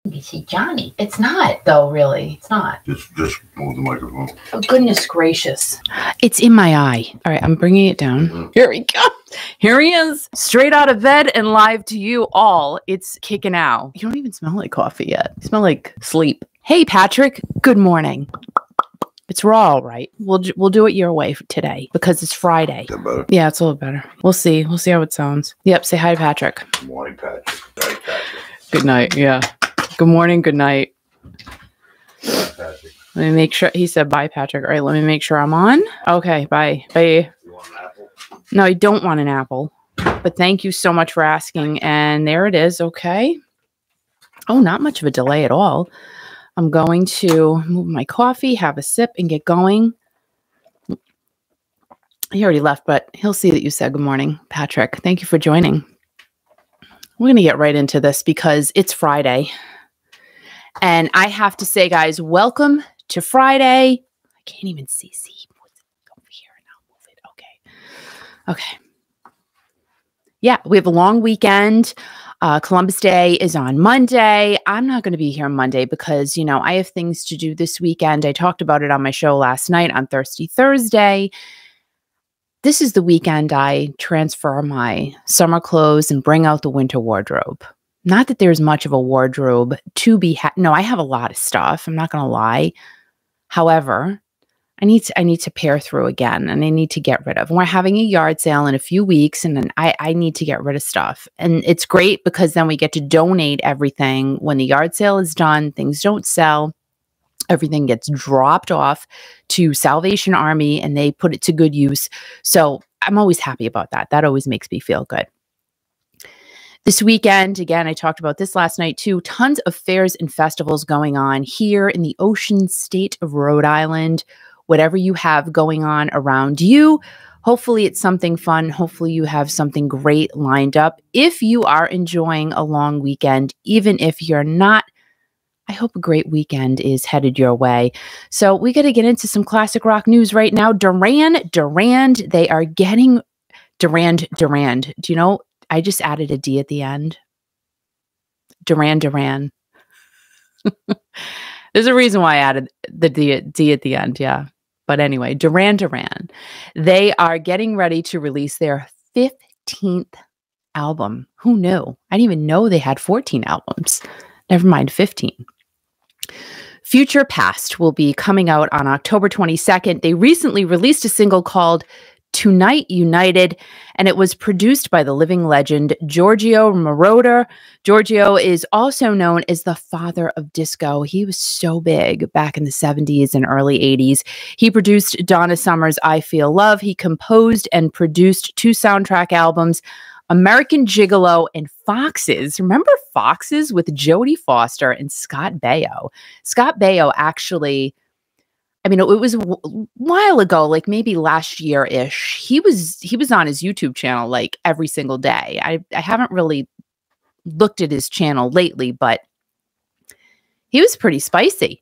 You see Johnny. It's not, though, really. It's not. Just move the microphone. Oh, goodness gracious. It's in my eye. All right, I'm bringing it down. Mm-hmm. Here he comes. Here he is. Straight out of bed and live to you all. It's kicking out. You don't even smell like coffee yet. You smell like sleep. Hey, Patrick. Good morning. It's raw, all right. We'll do it your way today because it's Friday. Is that better? Yeah, it's a little better. We'll see. We'll see how it sounds. Yep. Say hi, Patrick. Good morning, Patrick. Hi, Patrick. Good night. Yeah. Good morning. Good night. Hi, Patrick. Let me make sure. He said bye, Patrick. All right. Let me make sure I'm on. Okay. Bye. Bye. You want an apple? No, I don't want an apple. But thank you so much for asking. And there it is. Okay. Oh, not much of a delay at all. I'm going to move my coffee, have a sip, and get going. He already left, but he'll see that you said good morning, Patrick. Thank you for joining. We're going to get right into this because it's Friday. And I have to say, guys, welcome to Friday. I can't even see. Over here and I'll move it. Okay. Okay. Yeah, we have a long weekend. Columbus Day is on Monday. I'm not going to be here on Monday because, you know, I have things to do this weekend. I talked about it on my show last night on Thirsty Thursday. This is the weekend I transfer my summer clothes and bring out the winter wardrobe. Not that there's much of a wardrobe to be no, I have a lot of stuff. I'm not going to lie. However, I need to pare through again and I need to get rid of. We're having a yard sale in a few weeks and then I need to get rid of stuff. And it's great because then we get to donate everything. When the yard sale is done, things don't sell. Everything gets dropped off to Salvation Army and they put it to good use. So I'm always happy about that. That always makes me feel good. This weekend, again, I talked about this last night too, tons of fairs and festivals going on here in the ocean state of Rhode Island. Whatever you have going on around you, hopefully it's something fun. Hopefully you have something great lined up. If you are enjoying a long weekend, even if you're not, I hope a great weekend is headed your way. So we got to get into some classic rock news right now. Durand, they are getting Durand. Do you know, I just added a D at the end. Durand. There's a reason why I added the D at the end, yeah. But anyway, Durand, they are getting ready to release their 15th album. Who knew? I didn't even know they had 14 albums. Never mind 15. Future Past will be coming out on October 22nd. They recently released a single called Tonight United, and it was produced by the living legend Giorgio Moroder. Giorgio is also known as the father of disco. He was so big back in the 70s and early 80s. He produced Donna Summer's I Feel Love. He composed and produced 2 soundtrack albums, American Gigolo and Foxes. Remember Foxes with Jodie Foster and Scott Baio? Scott Baio actually, I mean, it was a while ago, like maybe last year-ish. He was on his YouTube channel like every single day. I haven't really looked at his channel lately, but he was pretty spicy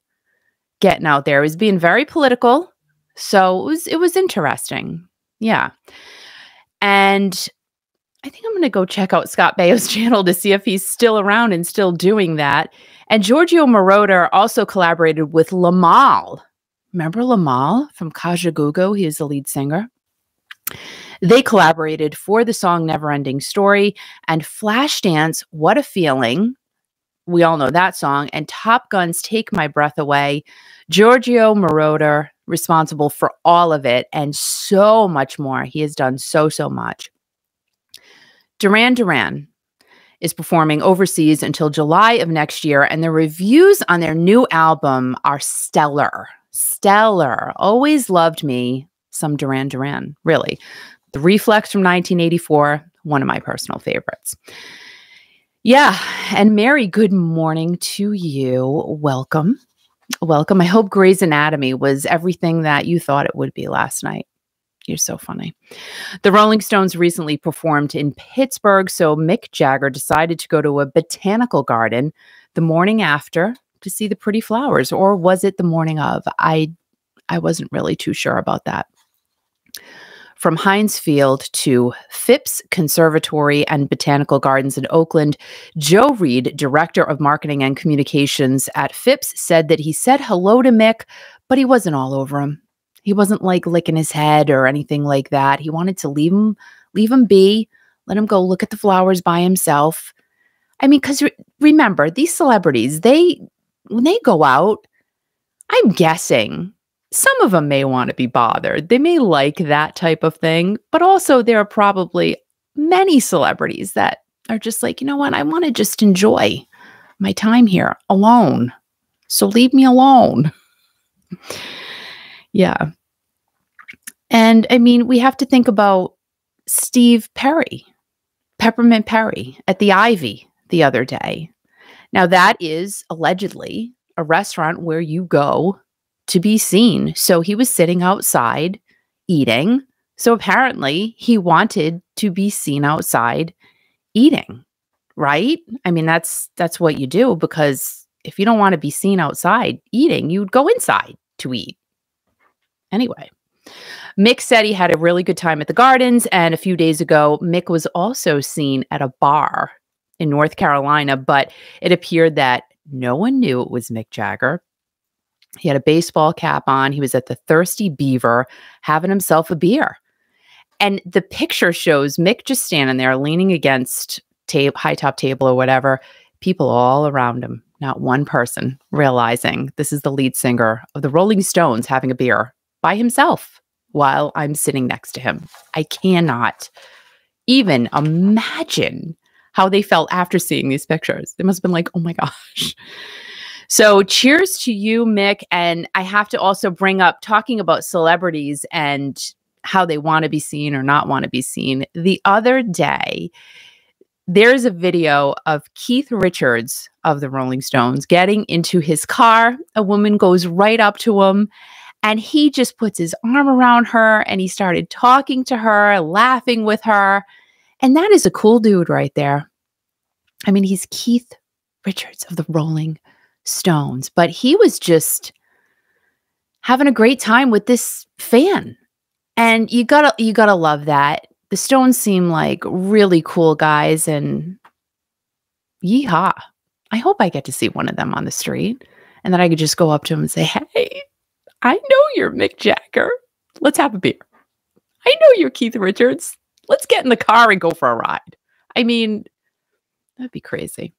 getting out there. He was being very political. So it was interesting. Yeah. And I think I'm going to go check out Scott Baio's channel to see if he's still around and still doing that. And Giorgio Moroder also collaborated with Lamal. Remember Lamal from Kajagoogoo? He is the lead singer. They collaborated for the song Neverending Story and Flashdance, What a Feeling. We all know that song. And Top Gun's Take My Breath Away. Giorgio Moroder, responsible for all of it and so much more. He has done so much. Duran is performing overseas until July of next year, and the reviews on their new album are stellar. Stellar. Always loved me some Duran, really. The Reflex from 1984, one of my personal favorites. Yeah, and Mary, good morning to you. Welcome. I hope Grey's Anatomy was everything that you thought it would be last night. You're so funny. The Rolling Stones recently performed in Pittsburgh, so Mick Jagger decided to go to a botanical garden the morning after to see the pretty flowers, or was it the morning of? I wasn't really too sure about that. From Heinz Field to Phipps Conservatory and Botanical Gardens in Oakland, Joe Reed, director of marketing and communications at Phipps, said that he said hello to Mick, but he wasn't all over him. He wasn't like licking his head or anything like that. He wanted to leave him be, let him go look at the flowers by himself. I mean, because remember, these celebrities, when they go out, I'm guessing some of them may want to be bothered. They may like that type of thing, but also there are probably many celebrities that are just like, you know what? I want to just enjoy my time here alone. So leave me alone. Yeah. And I mean, we have to think about Steve Perry, Peppermint Perry at the Ivy the other day. Now, that is allegedly a restaurant where you go to be seen. So he was sitting outside eating. So apparently he wanted to be seen outside eating, right? I mean, that's what you do, because if you don't want to be seen outside eating, you'd go inside to eat. Anyway, Mick said he had a really good time at the Gardens, and a few days ago, Mick was also seen at a bar in North Carolina, but it appeared that no one knew it was Mick Jagger. He had a baseball cap on. He was at the Thirsty Beaver having himself a beer. And the picture shows Mick just standing there leaning against high top table or whatever, people all around him, not one person realizing this is the lead singer of the Rolling Stones having a beer by himself while I'm sitting next to him. I cannot even imagine how they felt after seeing these pictures. They must have been like, oh my gosh. So cheers to you, Mick. And I have to also bring up, talking about celebrities and how they want to be seen or not want to be seen. The other day, there's a video of Keith Richards of the Rolling Stones getting into his car. A woman goes right up to him and he just puts his arm around her and he started talking to her, laughing with her. And that is a cool dude right there. I mean, he's Keith Richards of the Rolling Stones, but he was just having a great time with this fan. And you gotta love that. The Stones seem like really cool guys, and yeehaw. I hope I get to see one of them on the street and then I could just go up to him and say, hey, I know you're Mick Jagger. Let's have a beer. I know you're Keith Richards. Let's get in the car and go for a ride. I mean, that'd be crazy.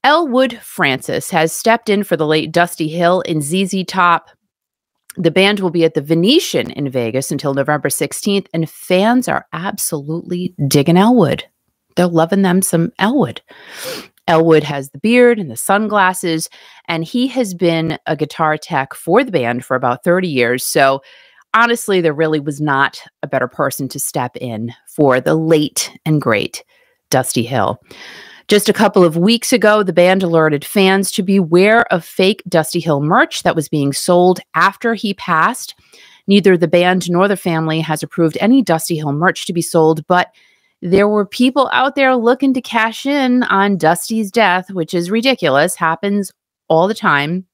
Elwood Francis has stepped in for the late Dusty Hill in ZZ Top. The band will be at the Venetian in Vegas until November 16th, and fans are absolutely digging Elwood. They're loving them some Elwood. Elwood has the beard and the sunglasses, and he has been a guitar tech for the band for about 30 years. So honestly, there really was not a better person to step in for the late and great Dusty Hill. Just a couple of weeks ago, the band alerted fans to beware of fake Dusty Hill merch that was being sold after he passed. Neither the band nor the family has approved any Dusty Hill merch to be sold, but there were people out there looking to cash in on Dusty's death, which is ridiculous, happens all the time.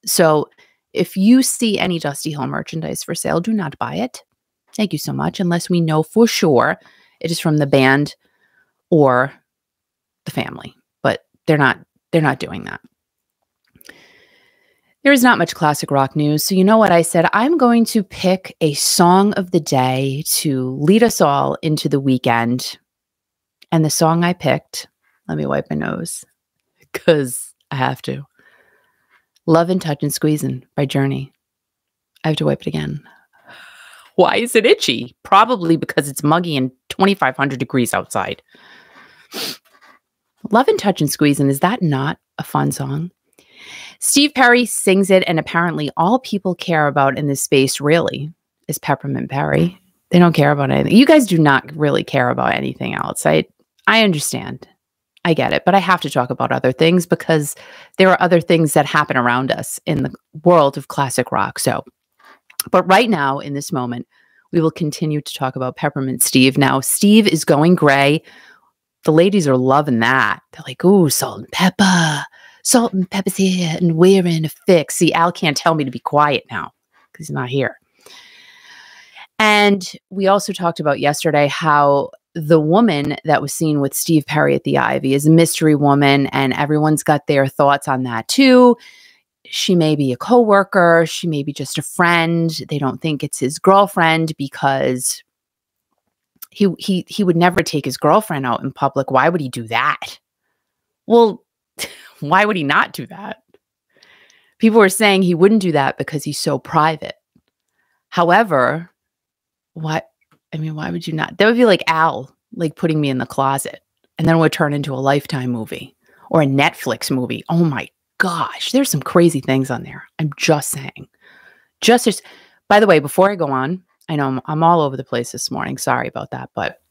So if you see any Dusty Hill merchandise for sale, do not buy it. Thank you so much, unless we know for sure it is from the band or the family, but they're not doing that. There is not much classic rock news. So you know what I said? I'm going to pick a song of the day to lead us all into the weekend. And the song I picked, let me wipe my nose because I have to. Lovin', Touchin', Squeezin' by Journey. I have to wipe it again. Why is it itchy? Probably because it's muggy and 2,500 degrees outside. Lovin', Touchin', Squeezin', is that not a fun song? Steve Perry sings it, and apparently all people care about in this space really is Peppermint Perry. They don't care about anything. You guys do not really care about anything else. I understand. I get it. But I have to talk about other things because there are other things that happen around us in the world of classic rock. But right now, in this moment, we will continue to talk about Peppermint Steve. Now, Steve is going gray. The ladies are loving that. They're like, ooh, salt and pepper. Salt and pepper's here, and we're in a fix. See, Al can't tell me to be quiet now because he's not here. And we also talked about yesterday how the woman that was seen with Steve Perry at the Ivy is a mystery woman, and everyone's got their thoughts on that too. She may be a coworker, she may be just a friend. They don't think it's his girlfriend because he would never take his girlfriend out in public. Why would he do that? Well, why would he not do that? People were saying he wouldn't do that because he's so private. However, why would you not? That would be like Al, like putting me in the closet, and then it would turn into a Lifetime movie or a Netflix movie. Oh my gosh, there's some crazy things on there. I'm just saying. Just by the way, before I go on, I know I'm all over the place this morning. Sorry about that. But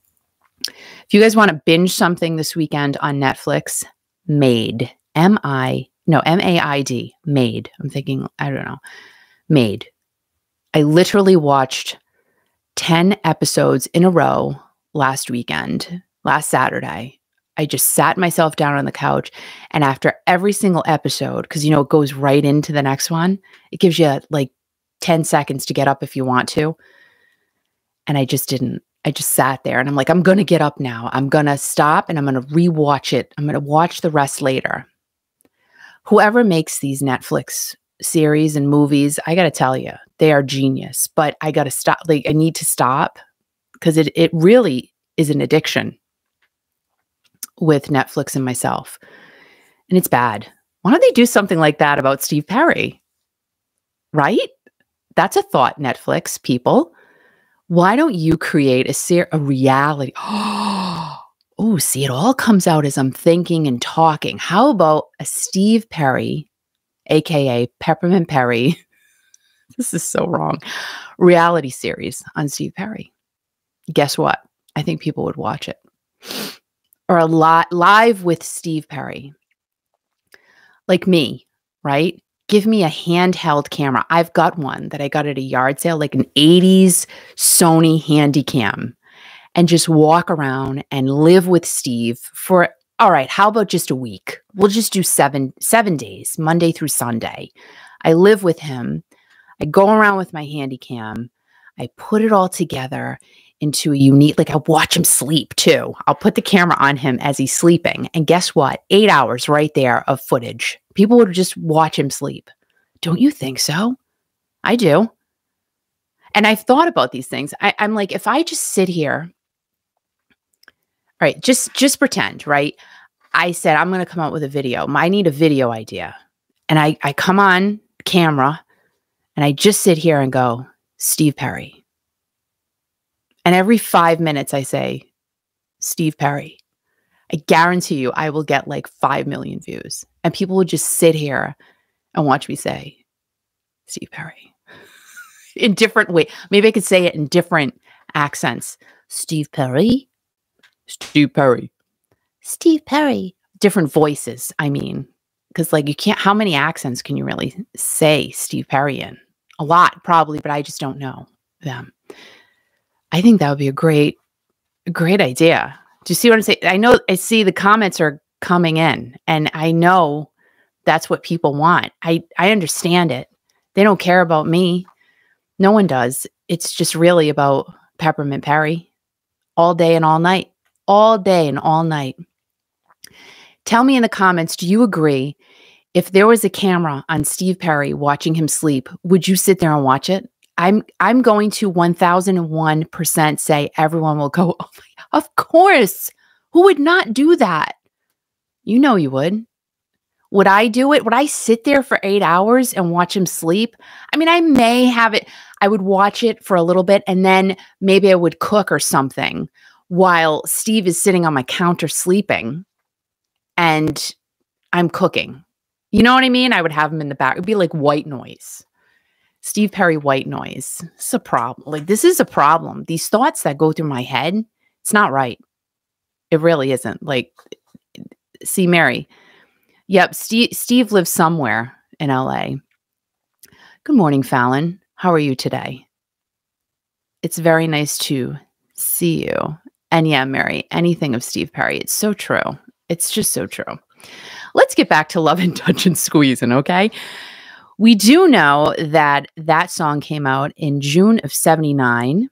if you guys want to binge something this weekend on Netflix, Maid, M-A-I-D, Maid. I'm thinking, I don't know, Maid. I literally watched 10 episodes in a row last Saturday. I just sat myself down on the couch, and after every single episode, because it goes right into the next one, it gives you like 10 seconds to get up if you want to. And I just didn't. I just sat there and I'm like, I'm going to get up now. I'm going to stop and I'm going to rewatch it. I'm going to watch the rest later. Whoever makes these Netflix series and movies, I got to tell you, they are genius, but I got to stop. Like, I need to stop because it really is an addiction with Netflix and myself. And it's bad. Why don't they do something like that about Steve Perry? Right? That's a thought, Netflix people. Why don't you create a reality? Oh, see, it all comes out as I'm thinking and talking. How about a Steve Perry, aka Peppermint Perry? This is so wrong. Reality series on Steve Perry. Guess what? I think people would watch it. Or a live with Steve Perry. Like me, right? Give me a handheld camera. I've got one that I got at a yard sale, like an 80s Sony Handycam, and just walk around and live with Steve for, all right, how about just a week? We'll just do seven days, Monday through Sunday. I live with him. I go around with my Handycam. I put it all together into a unique, like I watch him sleep too. I'll put the camera on him as he's sleeping. And guess what? 8 hours right there of footage. People would just watch him sleep. Don't you think so? I do. And I've thought about these things. I'm like, if I just sit here, all right, just pretend, right? I said, I'm going to come out with a video. I need a video idea. And I come on camera and I just sit here and go, Steve Perry. And every 5 minutes I say, Steve Perry. I guarantee you I will get like 5 million views. And people will just sit here and watch me say, Steve Perry. In different ways. Maybe I could say it in different accents. Steve Perry. Steve Perry. Steve Perry. Different voices, I mean. Because like you can't, how many accents can you really say Steve Perry in? A lot, probably, but I just don't know them. I think that would be a great idea. Do you see what I'm saying? I see the comments are coming in, and I know that's what people want. I understand it. They don't care about me. No one does. It's just really about Peppermint Perry all day and all night. All day and all night. Tell me in the comments, do you agree? If there was a camera on Steve Perry watching him sleep, would you sit there and watch it? I'm going to 1001% say everyone will go, oh my, of course. Who would not do that? You know you would. Would I do it? Would I sit there for 8 hours and watch him sleep? I mean, I may have it. I would watch it for a little bit and then maybe I would cook or something while Steve is sitting on my counter sleeping and I'm cooking. You know what I mean? I would have him in the back. It would be like white noise. Steve Perry white noise. It's a problem. Like, this is a problem. These thoughts that go through my head, it's not right. It really isn't. Like, see, Mary. Yep, Steve lives somewhere in LA. Good morning, Fallon. How are you today? It's very nice to see you. And yeah, Mary, anything of Steve Perry. It's so true. It's just so true. Let's get back to Love and Touch and Squeezing, okay? We do know that that song came out in June of '79.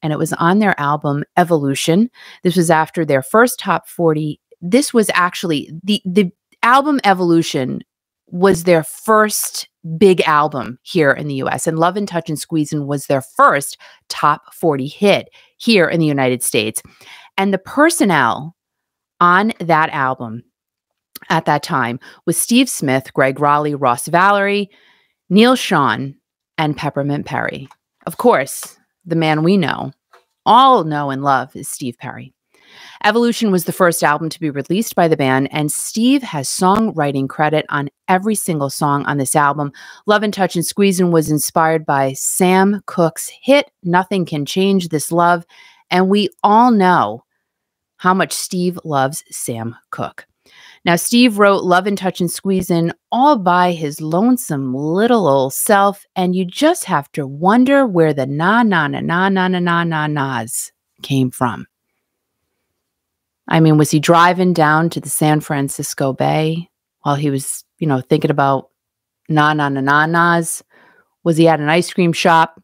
and it was on their album Evolution. This was after their first top 40. This was actually the album Evolution was their first big album here in the US, and Love and Touch and Squeezin' was their first top 40 hit here in the United States. And the personnel on that album at that time was Steve Smith, Greg Raleigh, Ross Valerie, Neil Schon, and Peppermint Perry. Of course, the man we all know and love is Steve Perry. Evolution was the first album to be released by the band, and Steve has songwriting credit on every single song on this album. Love and Touch and Squeezin' was inspired by Sam Cooke's hit, Nothing Can Change This Love, and we all know how much Steve loves Sam Cooke. Now, Steve wrote Love and Touch and Squeezin' all by his lonesome little old self, and you just have to wonder where the na-na-na-na-na-na-na-nas came from. I mean, was he driving down to the San Francisco Bay while he was, thinking about na-na-na-na-nas? Was he at an ice cream shop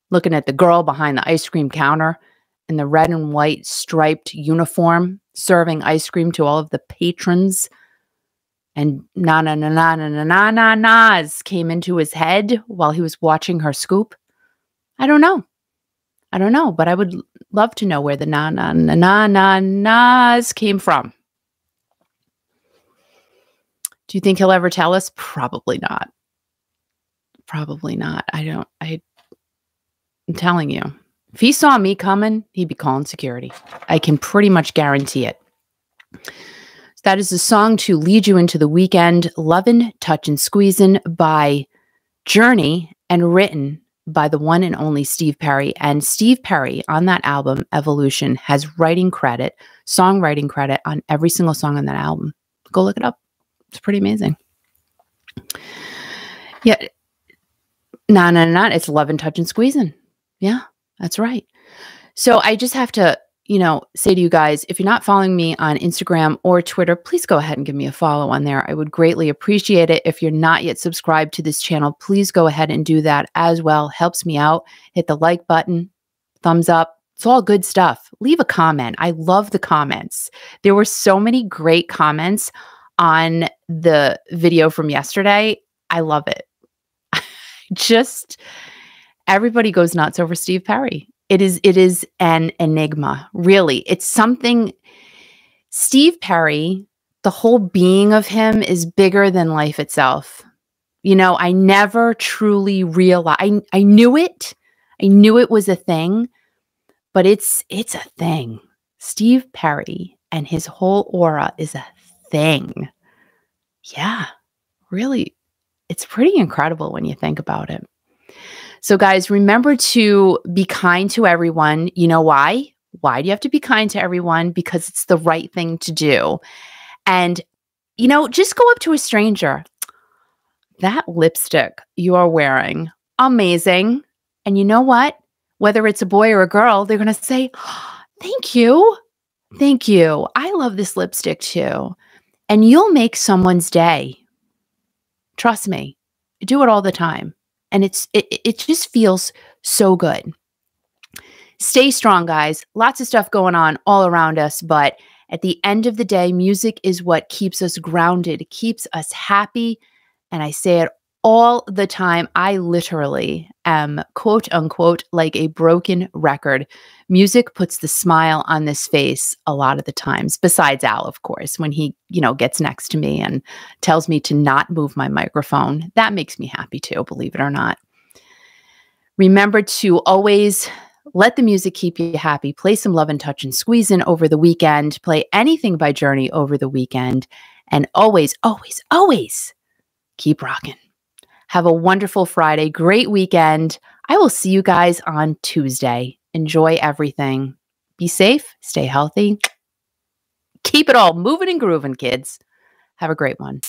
looking at the girl behind the ice cream counter in the red and white striped uniform, serving ice cream to all of the patrons? And na-na-na-na-na-na-na-nas came into his head while he was watching her scoop? I don't know, but I would love to know where the na-na-na-na-na-nas came from. Do you think he'll ever tell us? Probably not. Probably not. I'm telling you. If he saw me coming, he'd be calling security. I can pretty much guarantee it. That is the song to lead you into the weekend, Lovin', Touchin', Squeezin' by Journey, and written by the one and only Steve Perry. And Steve Perry on that album, Evolution, has songwriting credit on every single song on that album. Go look it up. It's pretty amazing. Yeah. It's Lovin', Touchin', Squeezin'. Yeah, that's right. So I just have to, say to you guys, if you're not following me on Instagram or Twitter, please go ahead and give me a follow on there. I would greatly appreciate it. If you're not yet subscribed to this channel, please go ahead and do that as well. Helps me out. Hit the like button, thumbs up. It's all good stuff. Leave a comment. I love the comments. There were so many great comments on the video from yesterday. I love it. Just everybody goes nuts over Steve Perry. It is an enigma, really. It's something. Steve Perry, the whole being of him is bigger than life itself. I never truly realized. I knew it. I knew it was a thing, but it's a thing. Steve Perry and his whole aura is a thing. Yeah, really. It's pretty incredible when you think about it. So guys, remember to be kind to everyone. You know why? Why do you have to be kind to everyone? Because it's the right thing to do. And, just go up to a stranger. That lipstick you are wearing, amazing. And you know what? Whether it's a boy or a girl, they're going to say, thank you. Thank you. I love this lipstick too. And you'll make someone's day. Trust me. I do it all the time. And it just feels so good. Stay strong, guys. Lots of stuff going on all around us. But at the end of the day, music is what keeps us grounded, keeps us happy. And I say it all the time. I literally am, quote unquote, like a broken record. Music puts the smile on this face a lot of the times, besides Al, of course, when he, gets next to me and tells me to not move my microphone. That makes me happy too, believe it or not. Remember to always let the music keep you happy. Play some Love and Touch and Squeezin' over the weekend. Play anything by Journey over the weekend. And always, always, always keep rocking. Have a wonderful Friday. Great weekend. I will see you guys on Tuesday. Enjoy everything. Be safe. Stay healthy. Keep it all moving and grooving, kids. Have a great one.